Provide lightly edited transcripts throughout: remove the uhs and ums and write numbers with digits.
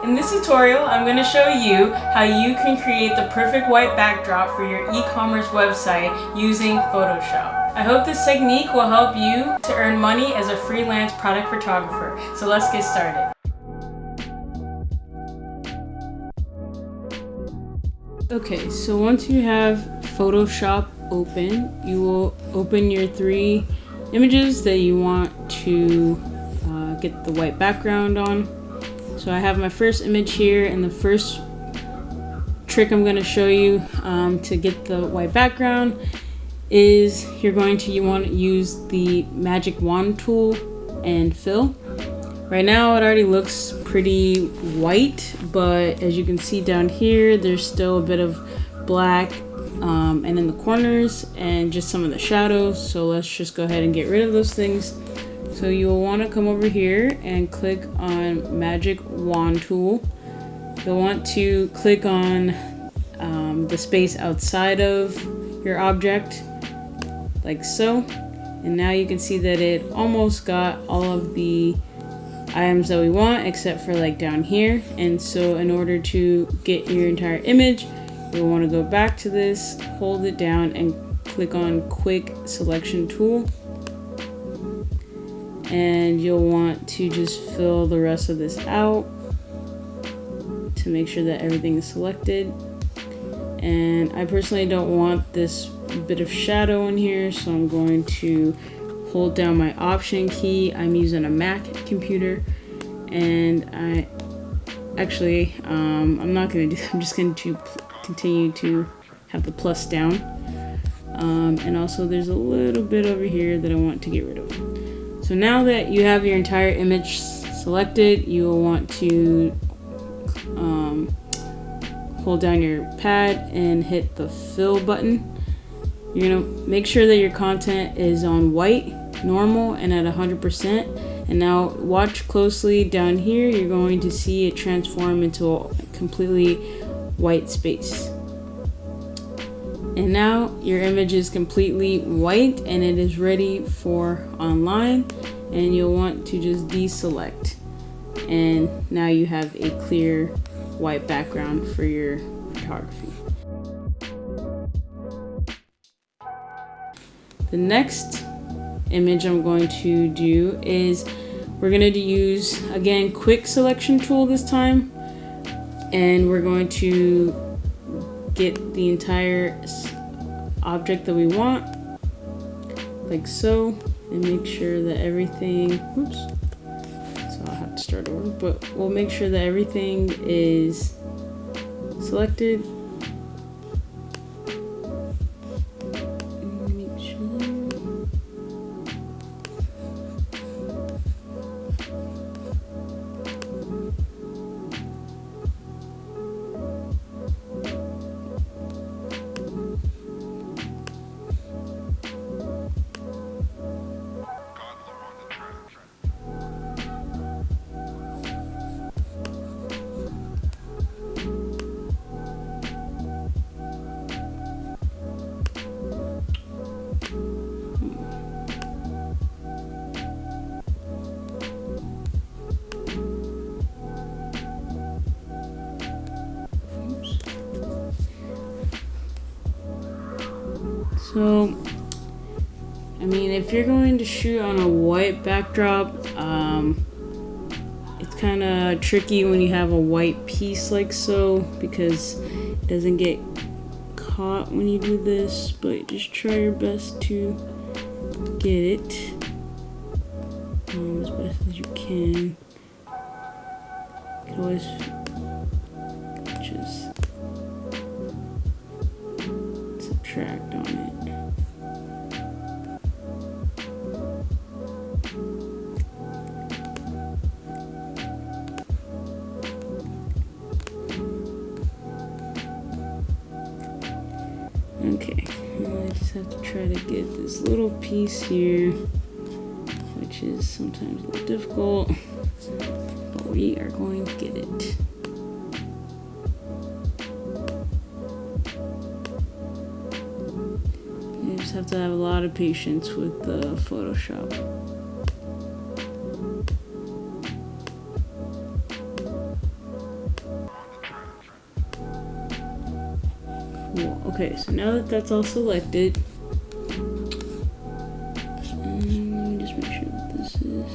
In this tutorial, I'm going to show you how you can create the perfect white backdrop for your e-commerce website using Photoshop. I hope this technique will help you to earn money as a freelance product photographer. So let's get started. Okay, so once you have Photoshop open, you will open your 3 images that you want to get the white background on. So I have my first image here, and the first trick I'm going to show you to get the white background is you want to use the magic wand tool and fill. Right now it already looks pretty white, but as you can see down here, there's still a bit of black and in the corners and just some of the shadows. So let's just go ahead and get rid of those things. So you'll want to come over here and click on Magic Wand Tool. You'll want to click on the space outside of your object, like so. And now you can see that it almost got all of the items that we want, except for like down here. And so in order to get your entire image, you'll want to go back to this, hold it down, and click on Quick Selection Tool. And you'll want to just fill the rest of this out to make sure that everything is selected. And I personally don't want this bit of shadow in here, so I'm going to hold down my Option key. I'm using a Mac computer, and I'm not going to do that. I'm just going to continue to have the plus down. And also there's a little bit over here that I want to get rid of. So now that you have your entire image selected, you will want to hold down your pad and hit the fill button. You're gonna make sure that your content is on white, normal, and at 100%. And now watch closely down here. You're going to see it transform into a completely white space. And now your image is completely white and it is ready for online, and you'll want to just deselect. And now you have a clear white background for your photography. The next image I'm going to do is we're going to use, again, Quick Selection Tool this time, and we're going to get the entire object that we want, like so, and make sure that everything, oops, so I'll have to start over, but we'll make sure that everything is selected. Make sure. So, I mean, if you're going to shoot on a white backdrop, it's kind of tricky when you have a white piece like so, because it doesn't get caught when you do this, but just try your best to get it as best as you can. You can always just subtract on it. Okay, I just have to try to get this little piece here, which is sometimes a little difficult, but we are going to get it. You just have to have a lot of patience with the Photoshop. Okay, so now that that's all selected, let me just make sure that this is.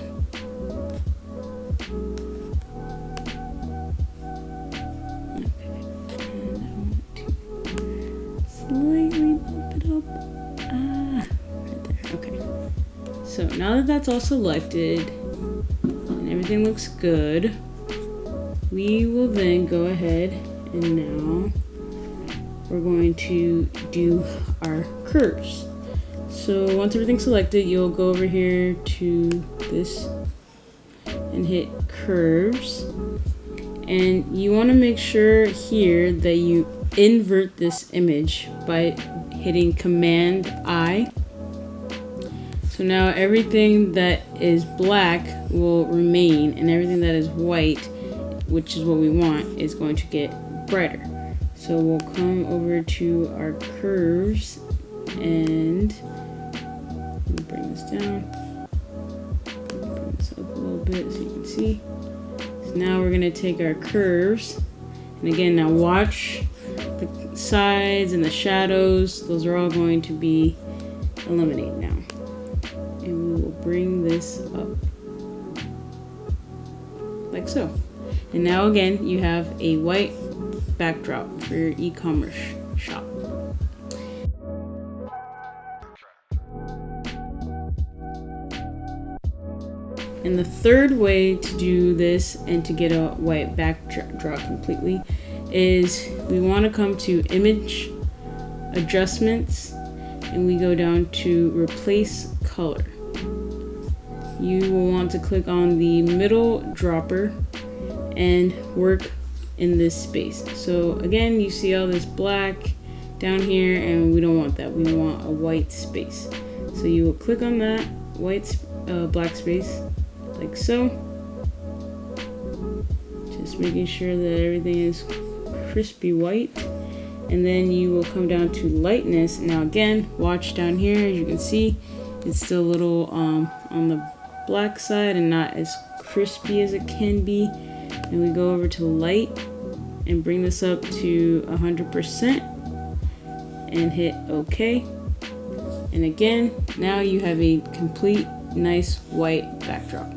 Okay, and I want to slightly bump it up. Right there. Okay. So now that that's all selected and everything looks good, we will then go ahead and now we're going to do our curves. So once everything's selected, you'll go over here to this and hit curves. And you want to make sure here that you invert this image by hitting Command I. So now everything that is black will remain, and everything that is white, which is what we want, is going to get brighter. So we'll come over to our curves and we'll bring this down, bring this up a little bit so you can see. So now we're going to take our curves, and again, now watch the sides and the shadows. Those are all going to be eliminated now. And we will bring this up like so. And now again, you have a white backdrop for your e-commerce shop. And the third way to do this and to get a white backdrop completely is we want to come to Image, Adjustments, and we go down to Replace Color. You will want to click on the middle dropper and work in this space. So again, you see all this black down here, and we don't want that. We want a white space. So you will click on that black space like so. Just making sure that everything is crispy white. And then you will come down to lightness. Now again, watch down here. As you can see, it's still a little on the black side and not as crispy as it can be. And we go over to light and bring this up to 100% and hit OK. And again, now you have a complete nice white backdrop.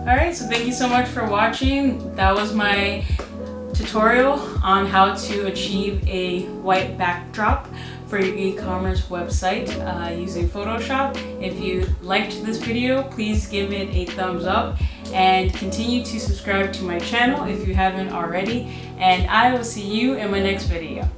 Alright, so thank you so much for watching. That was my tutorial on how to achieve a white backdrop for your e-commerce website using Photoshop. If you liked this video, please give it a thumbs up and continue to subscribe to my channel if you haven't already. And I will see you in my next video.